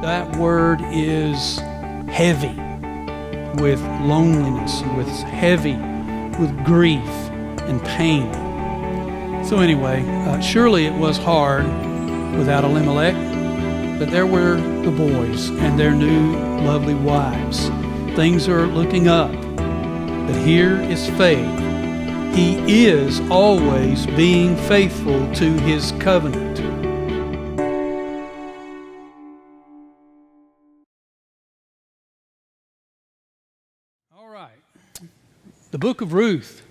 That word is heavy with loneliness, with heavy with grief and pain. So anyway, surely it was hard without Elimelech, but there were the boys and their new lovely wives. Things are looking up, but here is faith. He is always being faithful to his covenant. All right. The Book of Ruth.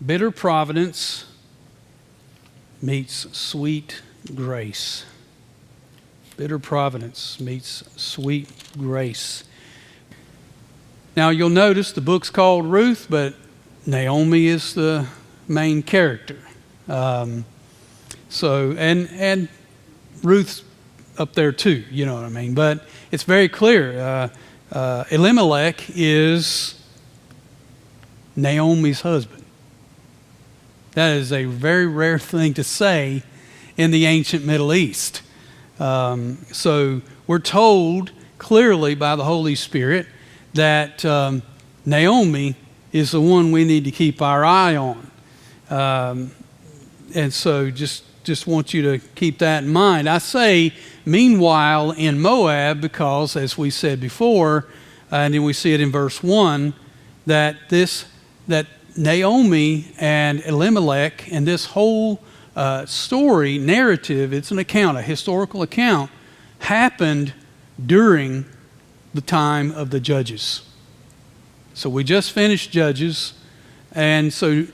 Bitter providence meets sweet grace. Bitter providence meets sweet grace. Now you'll notice the book's called Ruth, but Naomi is the main character. And Ruth's up there too, you know what I mean? But it's very clear. Elimelech is Naomi's husband. That is a very rare thing to say in the ancient Middle East. So we're told clearly by the Holy Spirit that Naomi is the one we need to keep our eye on. And so just want you to keep that in mind. I say, meanwhile, in Moab, because as we said before, and then we see it in verse 1, that Naomi and Elimelech and this whole story, narrative, it's an account, a historical account, happened during the time of the Judges. So we just finished Judges, and so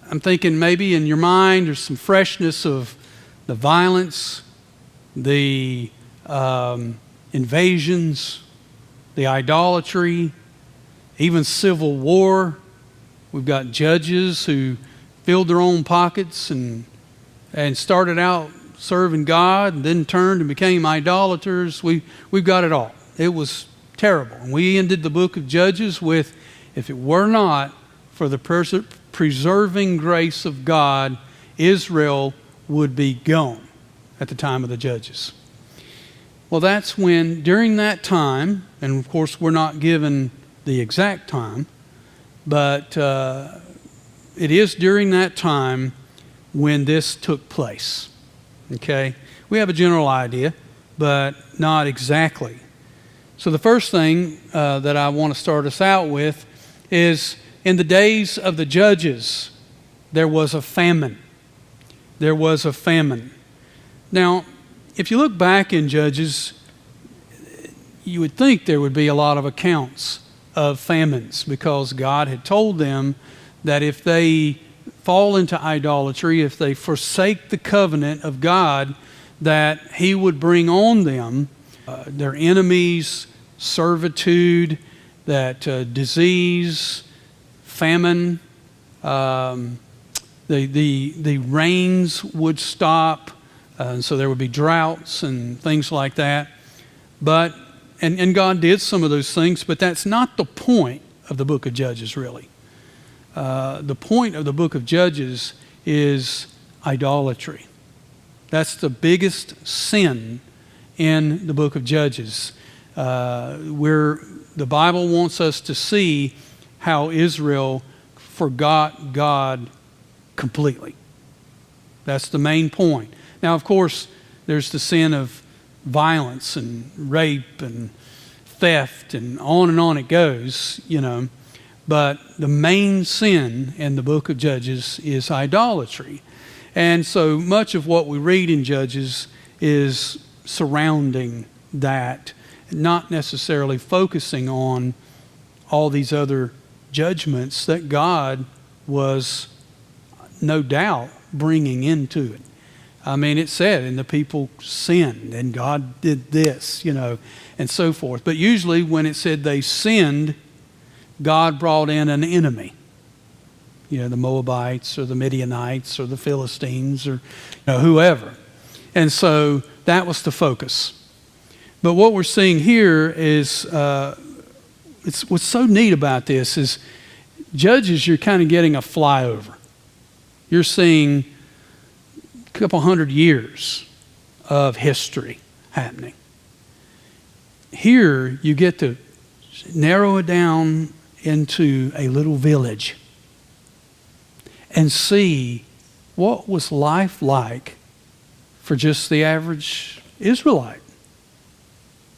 I'm thinking maybe in your mind there's some freshness of the violence, the invasions, the idolatry, even civil war. We've got judges who filled their own pockets and started out serving God and then turned and became idolaters. We've got it all. It was terrible. And we ended the book of Judges with, if it were not for the preserving grace of God, Israel would be gone at the time of the Judges. Well, that's when, during that time, and of course we're not given the exact time, but it is during that time when this took place. Okay? We have a general idea, but not exactly. So the first thing that I want to start us out with is, in the days of the Judges, there was a famine. There was a famine. Now, if you look back in Judges, you would think there would be a lot of accounts of famines, because God had told them that if they fall into idolatry, if they forsake the covenant of God, that He would bring on them their enemies, servitude, that disease, famine, the rains would stop, so there would be droughts and things like that. But and God did some of those things, but that's not the point of the book of Judges, really. The point of the book of Judges is idolatry. That's the biggest sin in the book of Judges, where the Bible wants us to see how Israel forgot God completely. That's the main point. Now, of course, there's the sin of violence and rape and theft and on it goes, you know. But the main sin in the book of Judges is idolatry. And so much of what we read in Judges is surrounding that, not necessarily focusing on all these other judgments that God was no doubt bringing into it. I mean, it said, and the people sinned, and God did this, you know, and so forth. But usually when it said they sinned, God brought in an enemy. You know, the Moabites or the Midianites or the Philistines or, you know, whoever. And so that was the focus. But what we're seeing here is, what's so neat about this is Judges, you're kind of getting a flyover. You're seeing a couple hundred years of history happening. here you get to narrow it down into a little village and see what was life like for just the average Israelite.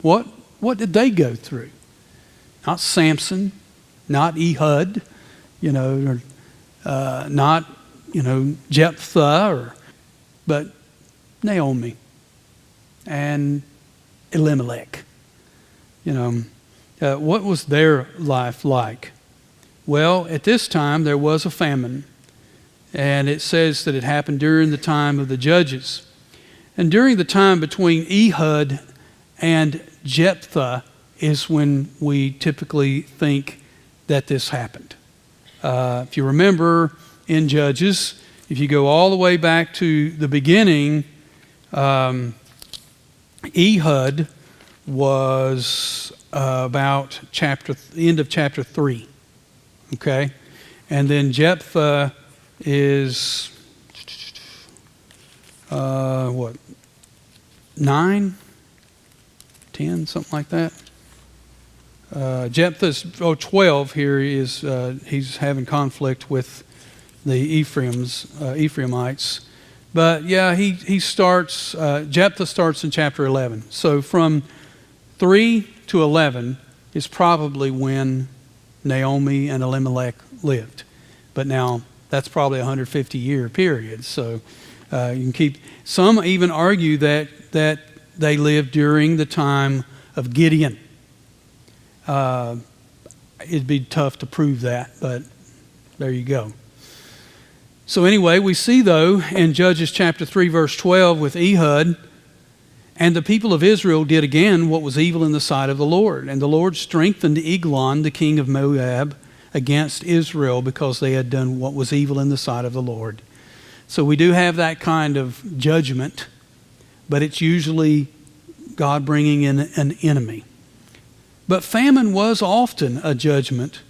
What did they go through? Not Samson, not Ehud, or not, Jephthah, but Naomi and Elimelech. What was their life like? Well, at this time there was a famine, and it says that it happened during the time of the judges. And during the time between Ehud and Jephthah is when we typically think that this happened. If you remember in Judges, if you go all the way back to the beginning, Ehud was about the end of chapter 3. Okay? And then Jephthah is 9, 10, something like that. Jephthah's 12 here is he's having conflict with the Ephraimites. But yeah, he starts, Jephthah starts in chapter 11. So from 3 to 11 is probably when Naomi and Elimelech lived. But now that's probably a 150-year period. So you can keep, some even argue that they lived during the time of Gideon. It'd be tough to prove that, but there you go. So anyway, we see though in Judges chapter 3 verse 12 with Ehud, and the people of Israel did again what was evil in the sight of the Lord. And the Lord strengthened Eglon, the king of Moab, against Israel because they had done what was evil in the sight of the Lord. So we do have that kind of judgment, but it's usually God bringing in an enemy. But famine was often a judgment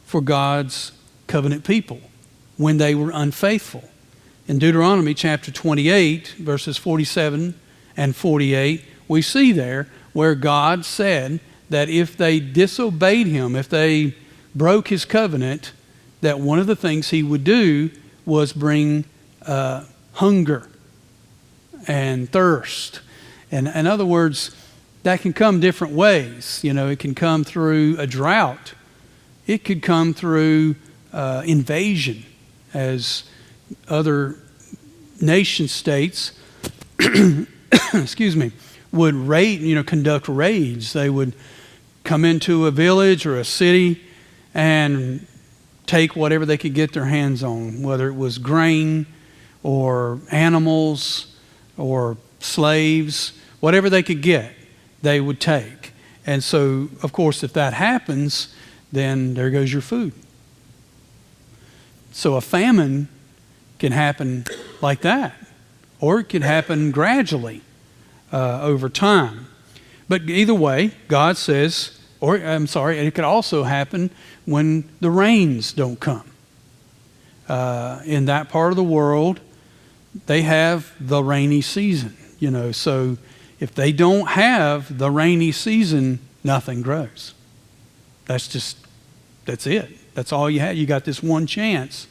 for God's covenant people when they were unfaithful. In Deuteronomy chapter 28, verses 47 and 48, we see there where God said that if they disobeyed him, if they broke his covenant, that one of the things he would do was bring hunger and thirst. And in other words, that can come different ways. It can come through a drought. It could come through invasion, as other nation states would conduct raids. They would come into a village or a city and take whatever they could get their hands on, whether it was grain or animals or slaves, whatever they could get, they would take. And so, of course, if that happens, then there goes your food. So a famine can happen like that, or it can happen gradually over time. But either way, God says, it could also happen when the rains don't come. In that part of the world, they have the rainy season, so if they don't have the rainy season, nothing grows. That's it. That's all you have. You got this one chance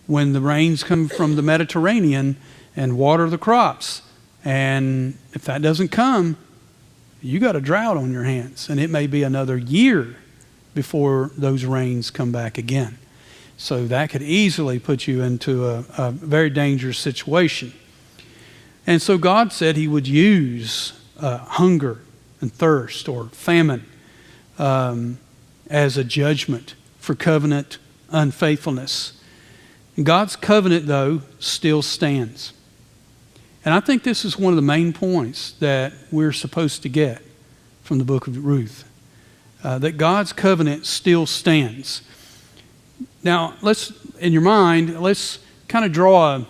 when the rains come from the Mediterranean and water the crops. And if that doesn't come, you got a drought on your hands. And it may be another year before those rains come back again. So that could easily put you into a very dangerous situation. And so God said he would use hunger and thirst or famine as a judgment for covenant unfaithfulness. And God's covenant, though, still stands. And I think this is one of the main points that we're supposed to get from the book of Ruth, that God's covenant still stands. Now, let's kind of draw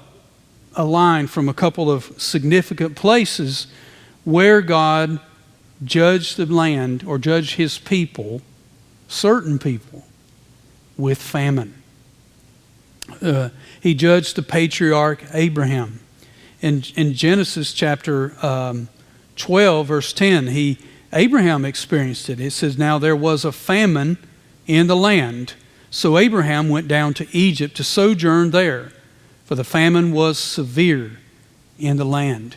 a line from a couple of significant places where God judged the land or judged his people, certain people, with famine. He judged the patriarch Abraham. In Genesis chapter 12, verse 10, he Abraham experienced it. It says, now there was a famine in the land. So Abraham went down to Egypt to sojourn there, for the famine was severe in the land.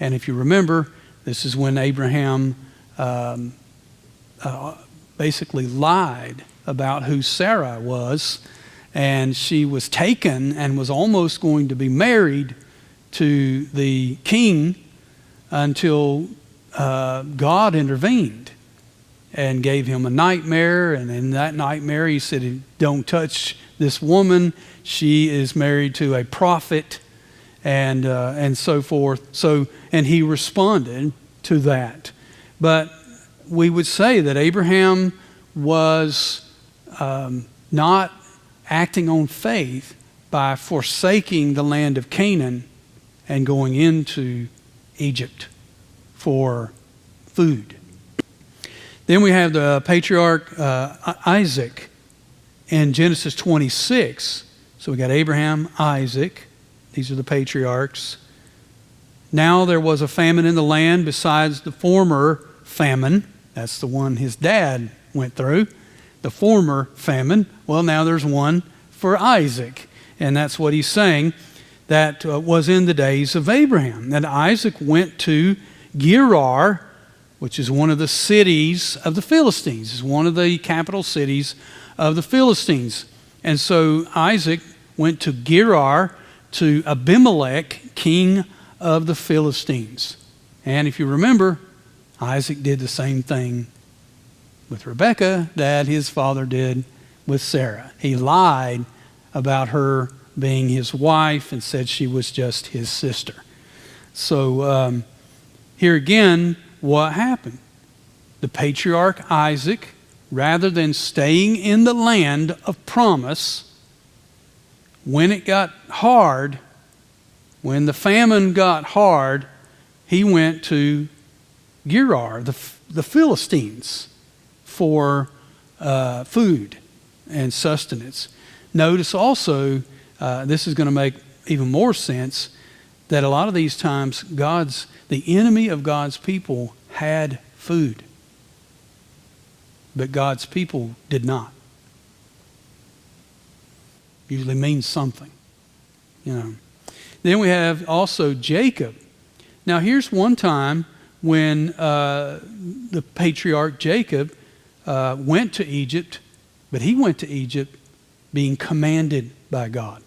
And if you remember, this is when Abraham basically lied about who Sarah was, and she was taken and was almost going to be married to the king until God intervened and gave him a nightmare. And in that nightmare, he said, don't touch this woman. She is married to a prophet, and so forth. And he responded to that. But we would say that Abraham was not acting on faith by forsaking the land of Canaan and going into Egypt for food. Then we have the patriarch Isaac in Genesis 26. So we got Abraham, Isaac. These are the patriarchs. Now there was a famine in the land besides the former famine. That's the one his dad went through. The former famine. Well, now there's one for Isaac. And that's what he's saying. That was in the days of Abraham. And Isaac went to Gerar, which is one of the cities of the Philistines. It's one of the capital cities of the Philistines. And so Isaac went to Gerar to Elimelech, king of the Philistines. And if you remember, Isaac did the same thing with Rebekah that his father did with Sarah. He lied about her being his wife and said she was just his sister. So here again, what happened? The patriarch Isaac, rather than staying in the land of promise, when it got hard, when the famine got hard, he went to Gerar, the Philistines, for food and sustenance. Notice also, this is going to make even more sense, that a lot of these times the enemy of God's people had food, but God's people did not. Usually means something, you know. Then we have also Jacob. Now here's one time when the patriarch Jacob went to Egypt, but he went to Egypt being commanded by God.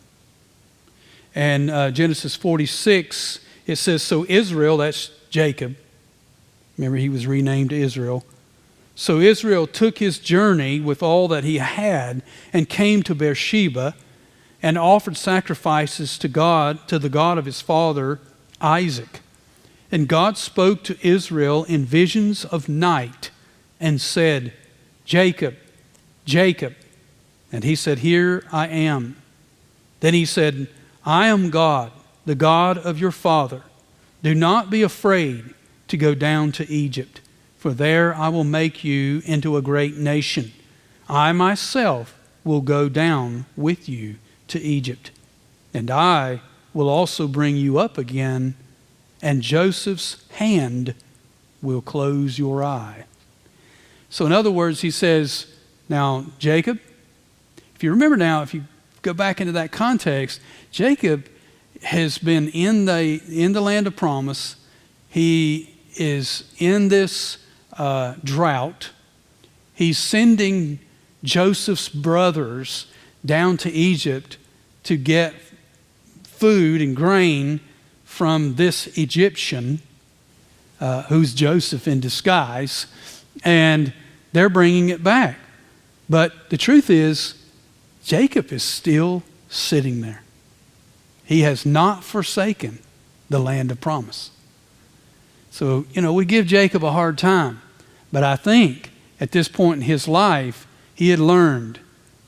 And Genesis 46, it says, so Israel, that's Jacob. Remember, he was renamed Israel. So Israel took his journey with all that he had and came to Beersheba and offered sacrifices to God, to the God of his father, Isaac. And God spoke to Israel in visions of night and said, Jacob, Jacob. And he said, here I am. Then he said, I am God, the God of your father. Do not be afraid to go down to Egypt, for there I will make you into a great nation. I myself will go down with you to Egypt, and I will also bring you up again, and Joseph's hand will close your eye. So in other words, he says, now Jacob, if you remember now, if you go back into that context, Jacob has been in the land of promise. He is in this drought. He's sending Joseph's brothers down to Egypt to get food and grain from this Egyptian, who's Joseph in disguise, and they're bringing it back. But the truth is, Jacob is still sitting there. He has not forsaken the land of promise. So, we give Jacob a hard time, but I think at this point in his life, he had learned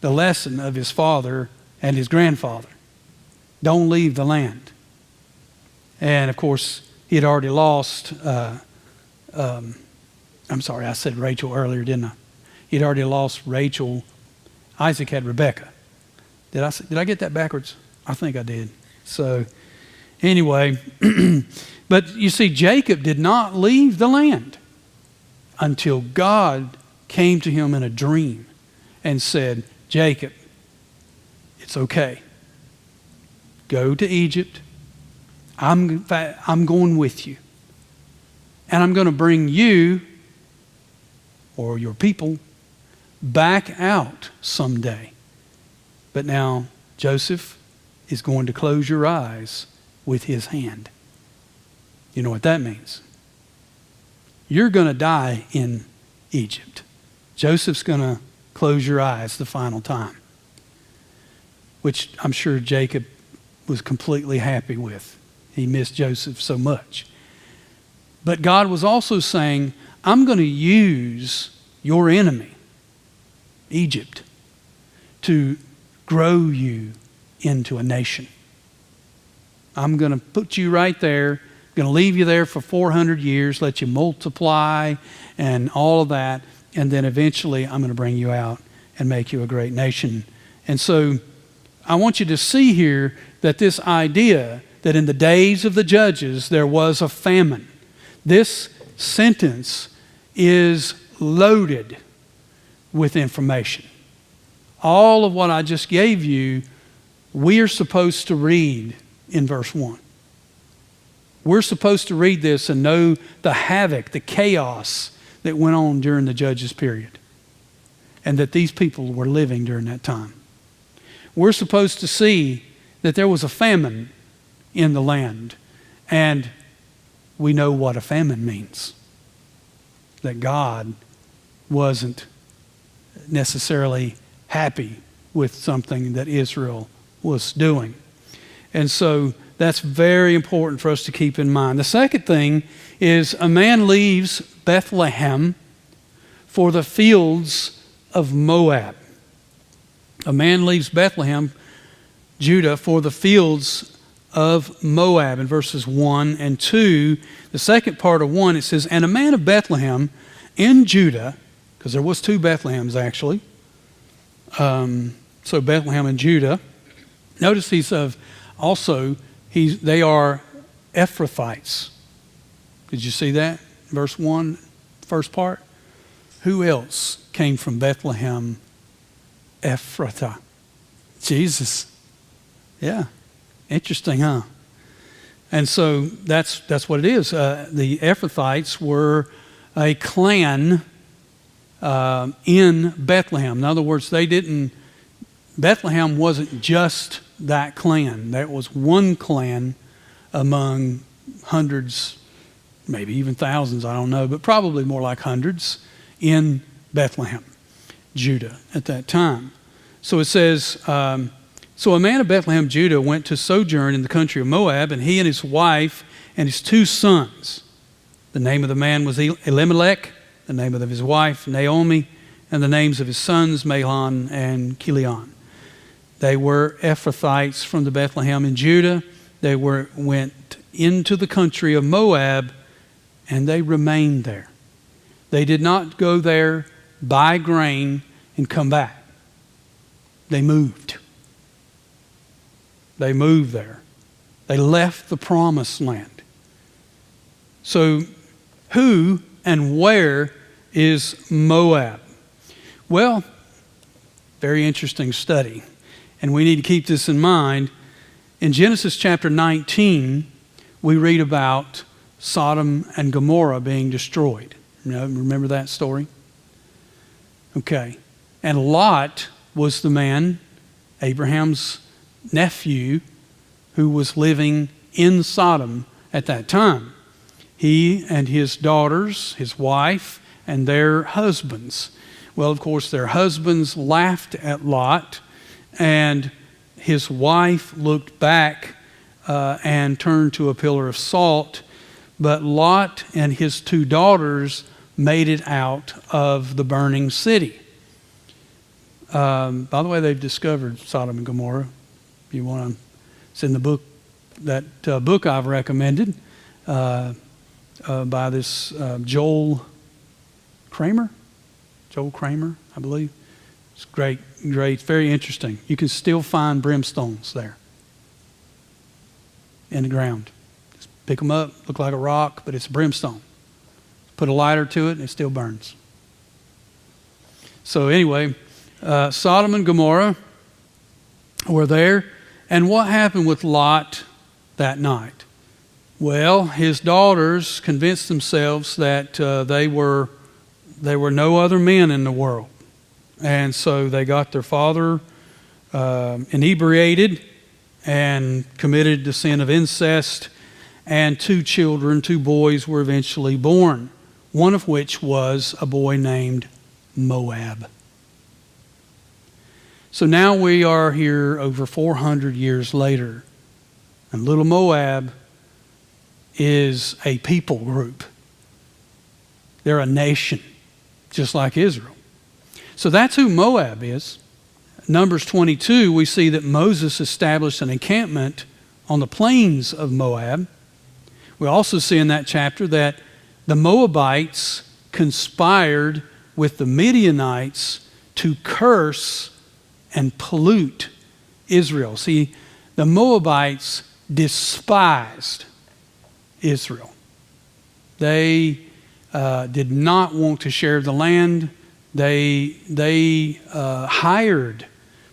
the lesson of his father and his grandfather. Don't leave the land. And of course, he had already lost, I'm sorry, I said Rachel earlier, didn't I? He'd already lost Rachel. Isaac had Rebekah. Did I get that backwards? I think I did. So anyway, but you see, Jacob did not leave the land. until God came to him in a dream and said, Jacob, it's okay. Go to Egypt. I'm going with you. And I'm going to bring you or your people back out someday. But now Joseph is going to close your eyes with his hand. You know what that means? You're going to die in Egypt. Joseph's going to close your eyes the final time, which I'm sure Jacob was completely happy with. He missed Joseph so much. But God was also saying, I'm going to use your enemy, Egypt, to grow you into a nation. I'm going to put you right there, going to leave you there for 400 years, let you multiply and all of that, and then eventually I'm going to bring you out and make you a great nation. And so I want you to see here that this idea that in the days of the judges there was a famine, this sentence is loaded with information. All of what I just gave you, we are supposed to read in verse 1. We're supposed to read this and know the havoc, the chaos that went on during the judges period, and that these people were living during that time. We're supposed to see that there was a famine in the land, and we know what a famine means. That God wasn't necessarily happy with something that Israel was doing. And so that's very important for us to keep in mind. The second thing is a man leaves Bethlehem for the fields of Moab. A man leaves Bethlehem, Judah, for the fields of Moab in verses 1 and 2. The second part of 1, it says, and a man of Bethlehem in Judah, because there was two Bethlehems actually. So Bethlehem and Judah. Notice they are Ephrathites. Did you see that? Verse 1, first part. Who else came from Bethlehem, Ephrathah? Jesus. Yeah. Interesting, huh? And so that's what it is. The Ephrathites were a clan in Bethlehem. In other words, Bethlehem wasn't just that clan. That was one clan among hundreds, maybe even thousands, I don't know, but probably more like hundreds in Bethlehem, Judah at that time. So it says, so a man of Bethlehem, Judah, went to sojourn in the country of Moab, and he and his wife and his two sons. The name of the man was Elimelech, the name of his wife, Naomi, and the names of his sons, Mahlon and Chilion. They were Ephrathites from the Bethlehem in Judah. They went into the country of Moab, and they remained there. They did not go there, buy grain, and come back. They moved. They moved there. They left the promised land. So who and where is Moab? Well, very interesting study. And we need to keep this in mind. In Genesis chapter 19, we read about Sodom and Gomorrah being destroyed. Remember that story? Okay. And Lot was the man, Abraham's nephew, who was living in Sodom at that time. He and his daughters, his wife, and their husbands. Well, of course, their husbands laughed at Lot, and his wife looked back and turned to a pillar of salt. But Lot and his two daughters made it out of the burning city. By the way, they've discovered Sodom and Gomorrah. If you want to, it's in the book, that book I've recommended by this Joel Kramer, I believe. It's great, very interesting. You can still find brimstones there in the ground. Just pick them up, look like a rock, but it's a brimstone. Put a lighter to it, and it still burns. So anyway, Sodom and Gomorrah were there. And what happened with Lot that night? Well, his daughters convinced themselves that they were no other men in the world. And so they got their father inebriated and committed the sin of incest. And 2 boys were eventually born, one of which was a boy named Moab. So now we are here over 400 years later, and little Moab is a people group. They're a nation, just like Israel. So that's who Moab is. Numbers 22, we see that Moses established an encampment on the plains of Moab. We also see in that chapter that the Moabites conspired with the Midianites to curse and pollute Israel. See, the Moabites despised Israel. They did not want to share the land. They hired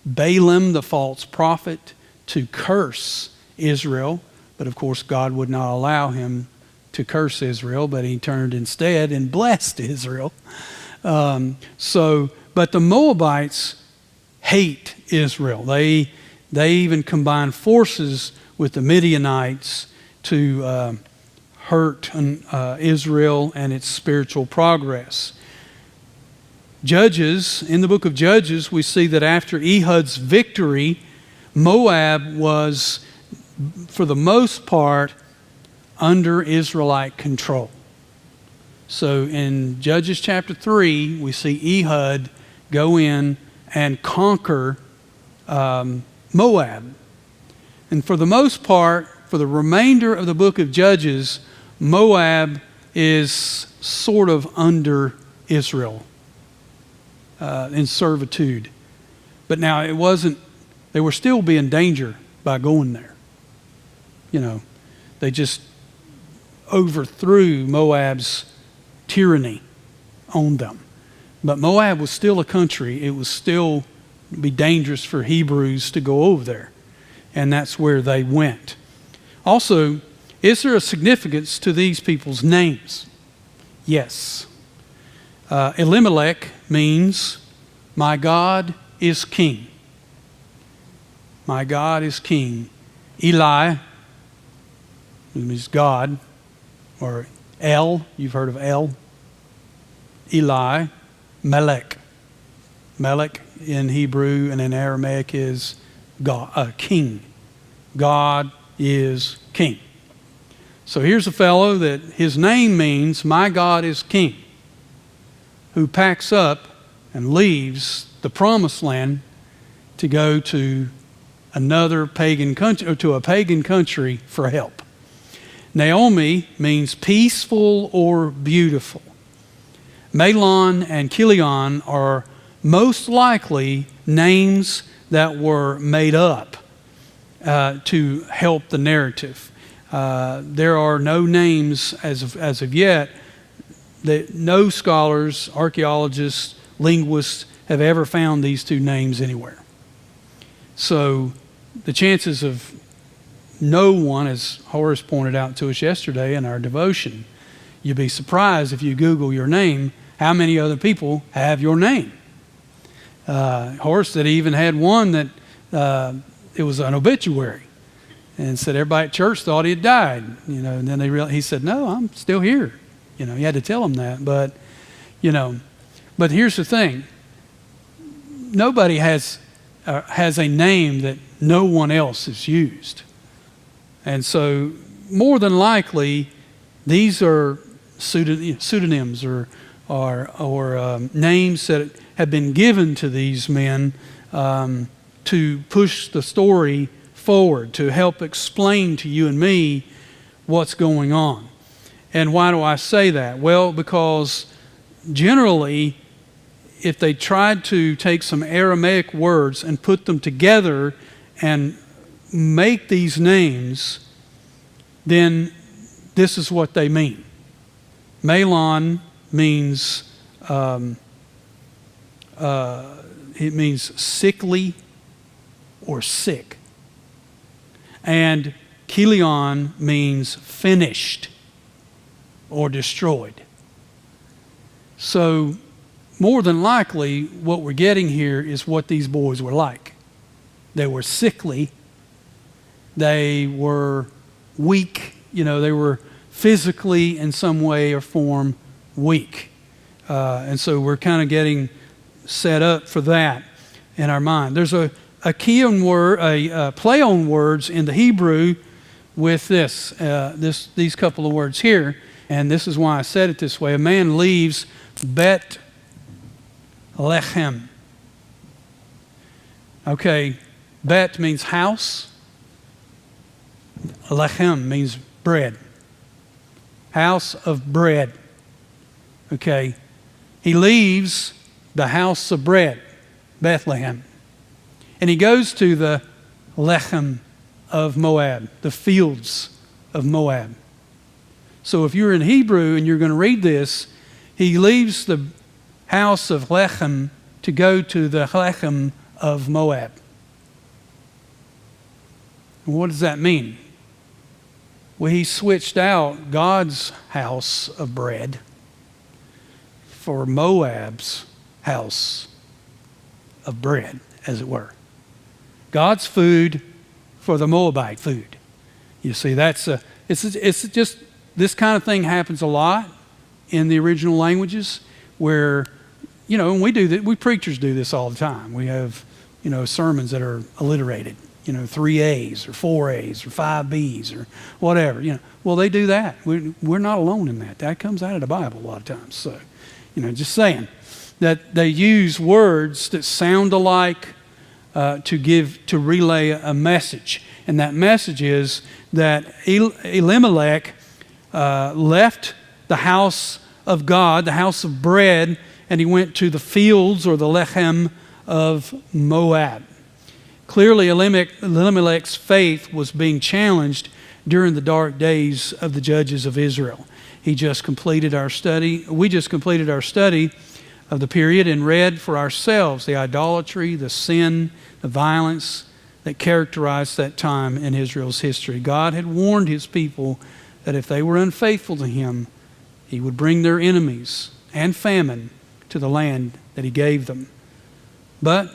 Balaam, the false prophet, to curse Israel. But of course, God would not allow him to curse Israel, but he turned instead and blessed Israel. But the Moabites hate Israel. They even combine forces with the Midianites to hurt Israel and its spiritual progress. In the book of Judges, we see that after Ehud's victory, Moab was, for the most part, under Israelite control. So in Judges chapter 3, we see Ehud go in and conquer Moab. And for the most part, for the remainder of the book of Judges, Moab is sort of under Israel in servitude. But now they were still being danger by going there. They just overthrew Moab's tyranny on them. But Moab was still a country. It was still be dangerous for Hebrews to go over there. And that's where they went. Also, is there a significance to these people's names? Yes. Elimelech means, my God is king. My God is king. Eli means God, or El, you've heard of El. Eli, Melech. Melech in Hebrew and in Aramaic is God, king. God is king. So here's a fellow that his name means, my God is king, who packs up and leaves the promised land to go to another pagan country, or to a pagan country for help. Naomi means peaceful or beautiful. Mahlon and Chilion are most likely names that were made up to help the narrative. There are no names as of yet that no scholars, archaeologists, linguists have ever found these two names anywhere. So the chances of no one, as Horace pointed out to us yesterday in our devotion, you'd be surprised if you Google your name, how many other people have your name. Horace said he even had one that it was an obituary, and said everybody at church thought he had died. And then he said, "No, I'm still here." He had to tell them that. But here's the thing: nobody has a name that no one else has used, and so more than likely, these are pseudonyms or names that have been given to these men to push the story forward, to help explain to you and me what's going on. And why do I say that? Well, because generally, if they tried to take some Aramaic words and put them together and make these names, then this is what they mean. Malon means it means sickly or sick. And Kilion means finished or destroyed. So more than likely what we're getting here is what these boys were like. They were sickly. They were weak. They were physically in some way or form weak. And so we're kind of getting set up for that in our mind. There's a key on word, a play on words in the Hebrew with these couple of words here. And this is why I said it this way. A man leaves Bet Lechem. Okay, Bet means house. Lechem means bread. House of bread. Okay, he leaves the house of bread, Bethlehem, and he goes to the Lechem of Moab, the fields of Moab. So if you're in Hebrew and you're going to read this, he leaves the house of Lechem to go to the Lechem of Moab. And what does that mean? Well, he switched out God's house of bread for Moab's house of bread, as it were. God's food for the Moabite food. You see, it's just this kind of thing happens a lot in the original languages where, and we preachers do this all the time. We have, sermons that are alliterated, 3 A's or 4 A's or 5 B's or whatever, Well, they do that. We're not alone in that. That comes out of the Bible a lot of times. So, just saying that they use words that sound alike to relay a message. And that message is that Elimelech left the house of God, the house of bread, and he went to the fields or the Lechem of Moab. Clearly, Elimelech's faith was being challenged during the dark days of the judges of Israel. We just completed our study of the period and read for ourselves the idolatry, the sin, the violence that characterized that time in Israel's history. God had warned his people that if they were unfaithful to him, he would bring their enemies and famine to the land that he gave them. But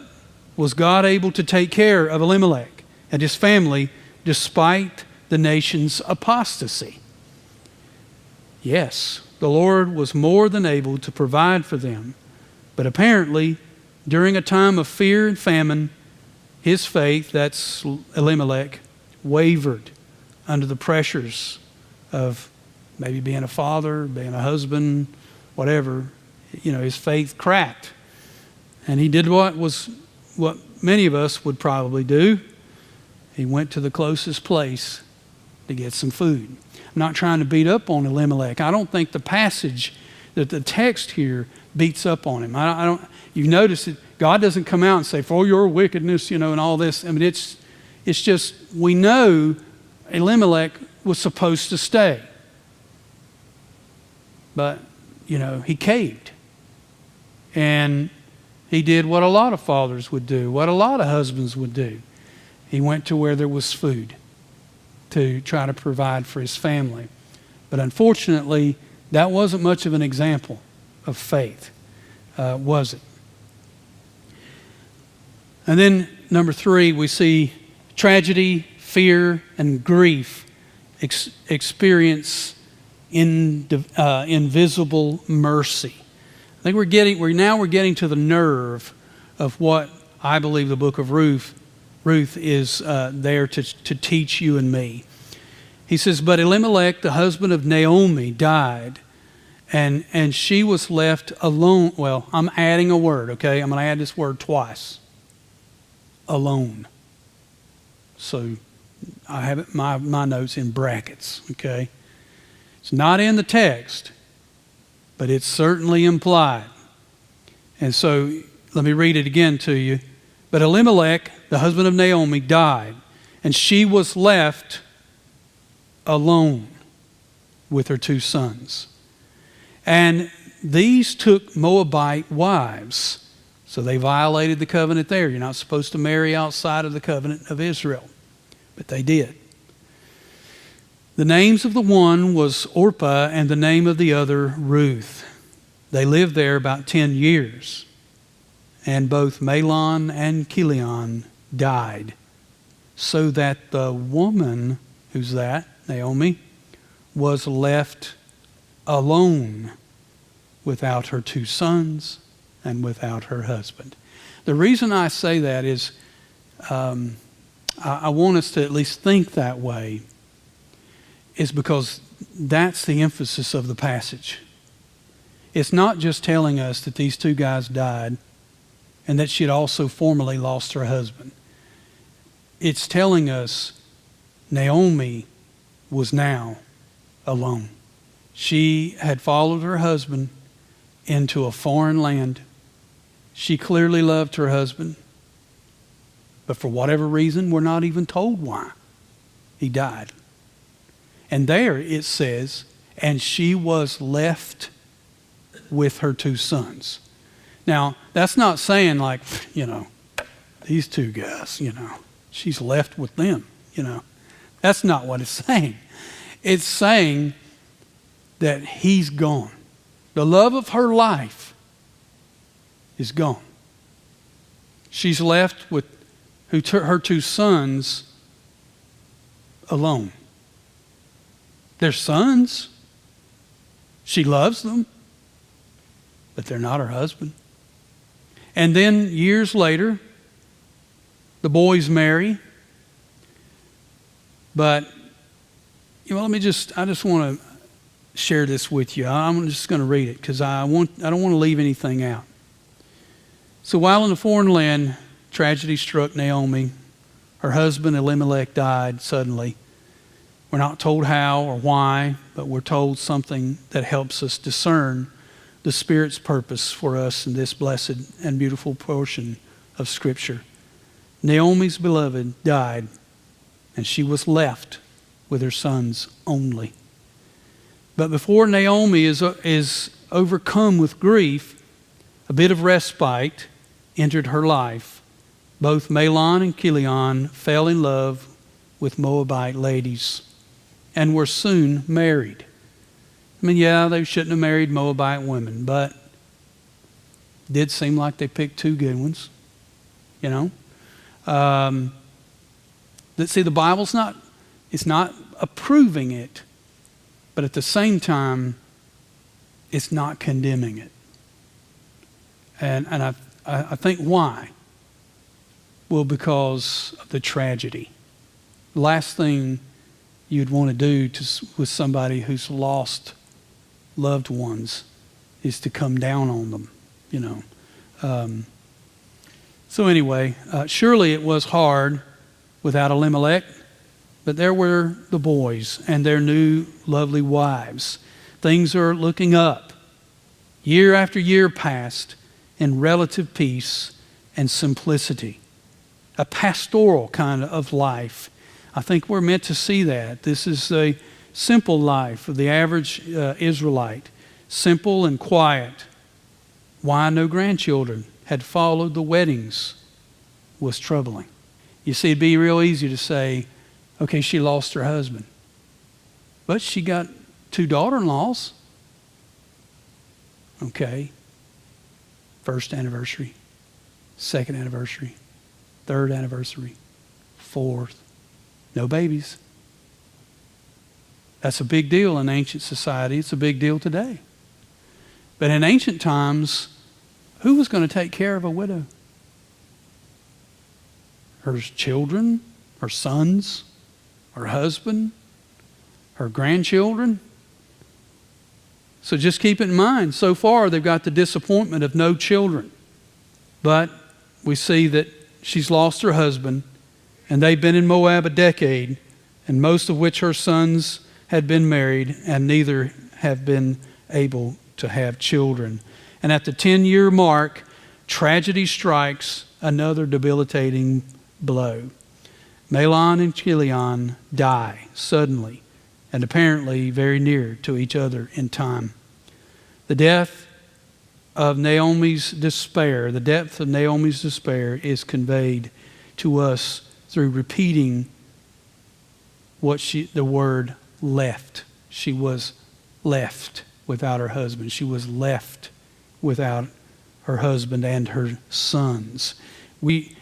was God able to take care of Elimelech and his family despite the nation's apostasy? Yes, the Lord was more than able to provide for them. But apparently, during a time of fear and famine, his faith, that's Elimelech, wavered under the pressures of maybe being a father, being a husband, whatever. His faith cracked. And he did what many of us would probably do. He went to the closest place to get some food. I'm not trying to beat up on Elimelech. I don't think the passage, that the text here beats up on him. I don't. You notice that God doesn't come out and say, "For your wickedness," and all this. I mean, it's just we know Elimelech was supposed to stay, but he caved, and he did what a lot of fathers would do, what a lot of husbands would do. He went to where there was food to try to provide for his family. But unfortunately, that wasn't much of an example of faith, was it? And then, number 3, we see tragedy, fear, and grief experience invisible mercy. I think we're getting to the nerve of what I believe the Book of Ruth is there to teach you and me. He says, "But Elimelech, the husband of Naomi, died, and she was left alone." Well, I'm adding a word, okay? I'm going to add this word twice. Alone. So I have it, my notes in brackets, okay? It's not in the text, but it's certainly implied. And so let me read it again to you. "But Elimelech, the husband of Naomi, died, and she was left alone with her 2 sons. And these took Moabite wives. So they violated the covenant there. You're not supposed to marry outside of the covenant of Israel. But they did. The names of the one was Orpah and the name of the other Ruth. They lived there about 10 years. And both Mahlon and Chilion died. So that the woman, who's that? Naomi, was left alone without her 2 sons and without her husband. The reason I say that is I want us to at least think that way, is because that's the emphasis of the passage. It's not just telling us that these 2 guys died and that she had also formerly lost her husband. It's telling us Naomi was now alone. She had followed her husband into a foreign land. She clearly loved her husband, but for whatever reason, we're not even told why he died. And there it says, and she was left with her 2 sons. Now, that's not saying like, these 2 guys, she's left with them, That's not what it's saying. It's saying that he's gone. The love of her life is gone. She's left with her 2 sons alone. They're sons. She loves them, but they're not her husband. And then years later, the boys marry. But, I just want to share this with you. I'm just going to read it because I don't want to leave anything out. So while in a foreign land, tragedy struck Naomi. Her husband Elimelech died suddenly. We're not told how or why, but we're told something that helps us discern the Spirit's purpose for us in this blessed and beautiful portion of Scripture. Naomi's beloved died, and she was left with her sons only. But before Naomi is overcome with grief, a bit of respite entered her life. Both Mahlon and Chilion fell in love with Moabite ladies and were soon married. They shouldn't have married Moabite women, but it did seem like they picked 2 good ones, See, the Bible's not approving it, but at the same time, it's not condemning it. And I think why? Well, because of the tragedy. The last thing you'd want to do with somebody who's lost loved ones is to come down on them, So anyway, surely it was hard without Elimelech, but there were the boys and their new lovely wives. Things are looking up. Year after year passed in relative peace and simplicity. A pastoral kind of life. I think we're meant to see that. This is a simple life of the average Israelite. Simple and quiet. Why no grandchildren had followed the weddings was troubling. You see, it'd be real easy to say, okay, she lost her husband. But she got 2 daughter-in-laws. Okay. 1st anniversary, 2nd anniversary, 3rd anniversary, 4th. No babies. That's a big deal in ancient society. It's a big deal today. But in ancient times, who was going to take care of a widow? Her children, her sons, her husband, her grandchildren. So just keep it in mind. So far, they've got the disappointment of no children. But we see that she's lost her husband, and they've been in Moab a decade, and most of which her sons had been married, and neither have been able to have children. And at the 10-year mark, tragedy strikes, another debilitating blow. Mahlon and Chilion die suddenly and apparently very near to each other in time. The depth of Naomi's despair is conveyed to us through repeating the word left. She was left without her husband. She was left without her husband and her sons.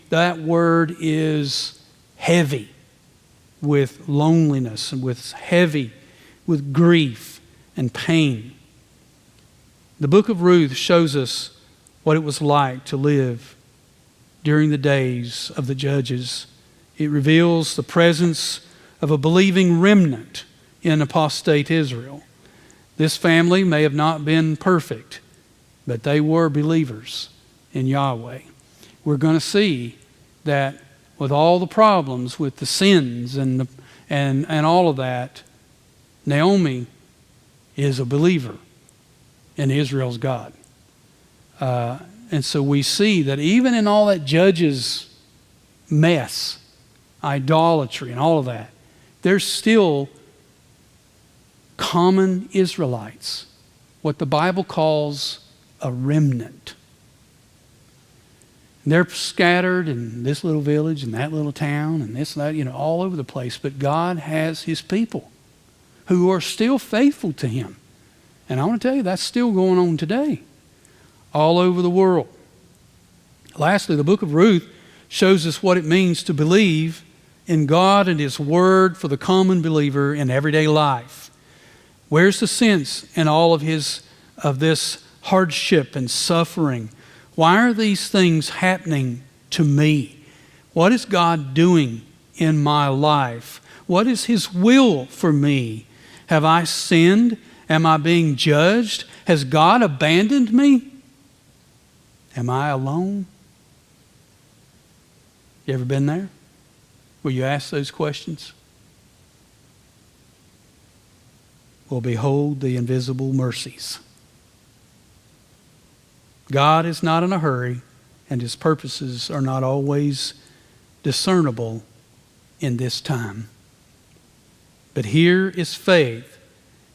That word is heavy with loneliness and heavy with grief and pain. The book of Ruth shows us what it was like to live during the days of the judges. It reveals the presence of a believing remnant in apostate Israel. This family may have not been perfect, but they were believers in Yahweh. We're going to see that with all the problems, with the sins and all of that, Naomi is a believer in Israel's God. And so we see that even in all that judges mess, idolatry and all of that, there's still common Israelites, what the Bible calls a remnant. And they're scattered in this little village and that little town and this and that, all over the place. But God has His people who are still faithful to Him. And I want to tell you, that's still going on today, all over the world. Lastly, the book of Ruth shows us what it means to believe in God and His Word for the common believer in everyday life. Where's the sense in all of this hardship and suffering? Why are these things happening to me? What is God doing in my life? What is His will for me? Have I sinned? Am I being judged? Has God abandoned me? Am I alone? You ever been there? Will you ask those questions? Well, behold the invisible mercies. God is not in a hurry, and His purposes are not always discernible in this time. But here is faith.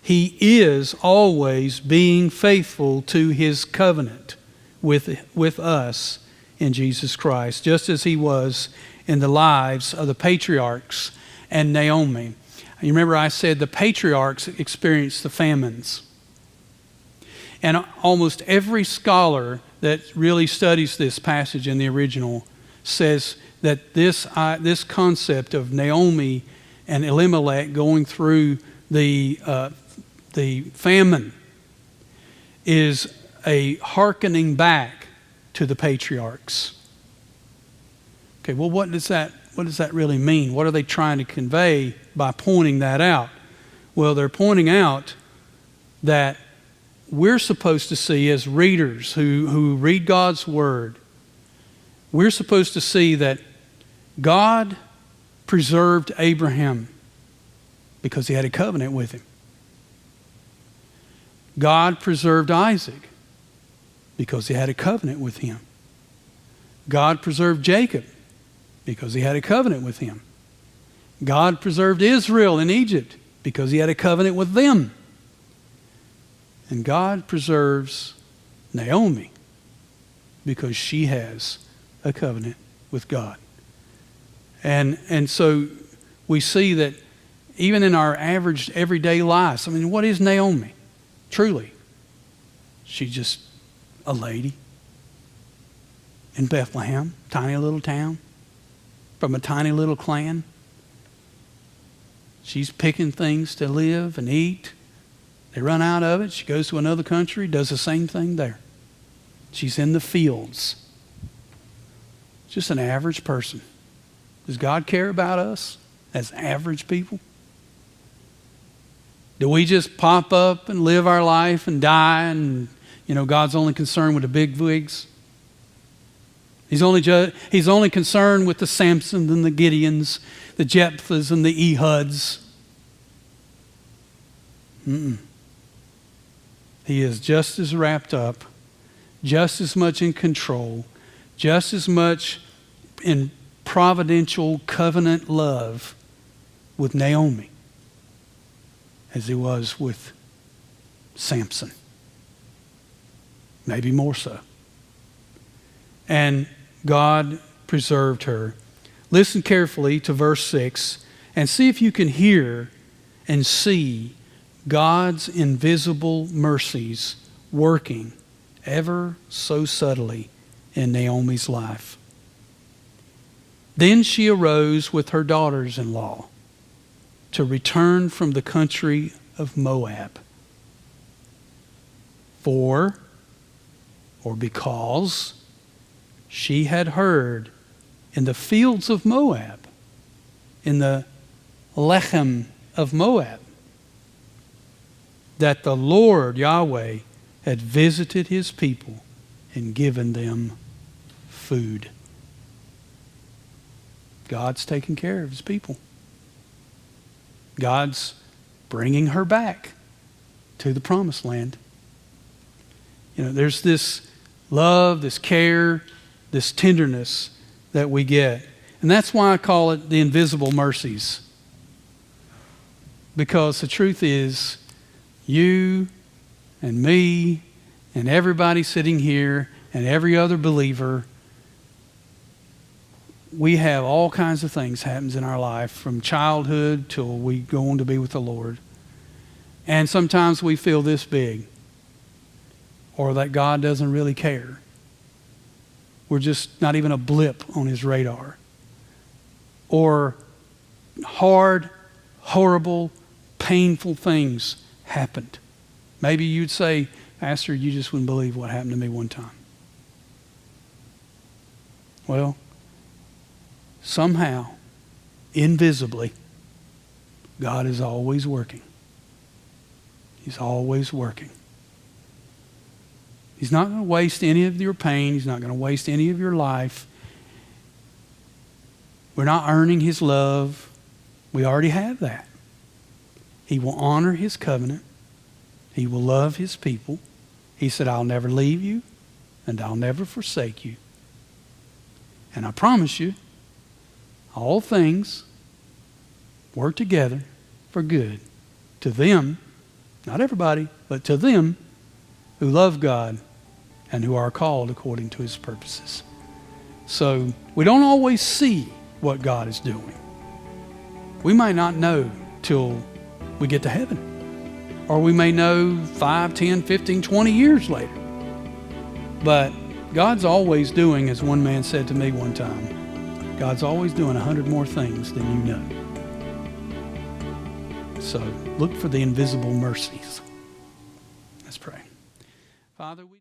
He is always being faithful to His covenant with us in Jesus Christ, just as He was in the lives of the patriarchs and Naomi. You remember I said the patriarchs experienced the famines. And almost every scholar that really studies this passage in the original says that this concept of Naomi and Elimelech going through the famine is a hearkening back to the patriarchs. Okay, well, what does that really mean? What are they trying to convey by pointing that out? Well, they're pointing out that we're supposed to see, as readers who read God's Word, we're supposed to see that God preserved Abraham because He had a covenant with him. God preserved Isaac because He had a covenant with him. God preserved Jacob because He had a covenant with him. God preserved Israel in Egypt because He had a covenant with them. And God preserves Naomi because she has a covenant with God. And so we see that even in our average everyday lives, what is Naomi? Truly, she's just a lady in Bethlehem, tiny little town, from a tiny little clan. She's picking things to live and eat. They run out of it. She goes to another country, does the same thing there. She's in the fields. Just an average person. Does God care about us as average people? Do we just pop up and live our life and die and, God's only concerned with the big wigs? He's only concerned with the Samsons and the Gideons, the Jephthahs and the Ehuds. He is just as wrapped up, just as much in control, just as much in providential covenant love with Naomi as He was with Samson. maybe more so. And God preserved her. Listen carefully to verse 6 and see if you can hear and see God's invisible mercies working ever so subtly in Naomi's life. Then she arose with her daughters-in-law to return from the country of Moab. Because she had heard in the fields of Moab, in the Lechem of Moab, that the Lord Yahweh had visited his people and given them food. God's taking care of his people. God's bringing her back to the promised land. You know, there's this love, this care, this tenderness that we get. And that's why I call it the invisible mercies. Because the truth is, you and me and everybody sitting here and every other believer, we have all kinds of things happens in our life from childhood till we go on to be with the Lord. And sometimes we feel this big, or that God doesn't really care. We're just not even a blip on his radar. Or hard, horrible, painful things happened. Maybe you'd say, Pastor, you just wouldn't believe what happened to me one time. Well, somehow, invisibly, God is always working. He's always working. He's not going to waste any of your pain. He's not going to waste any of your life. We're not earning his love. We already have that. He will honor his covenant. He will love his people. He said, I'll never leave you and I'll never forsake you. And I promise you, all things work together for good to them, not everybody, but to them who love God and who are called according to his purposes. So we don't always see what God is doing. We might not know till we get to heaven. Or we may know 5, 10, 15, 20 years later. But God's always doing, as one man said to me one time, God's always doing 100 more things than you know. So look for the invisible mercies. Let's pray. Father, we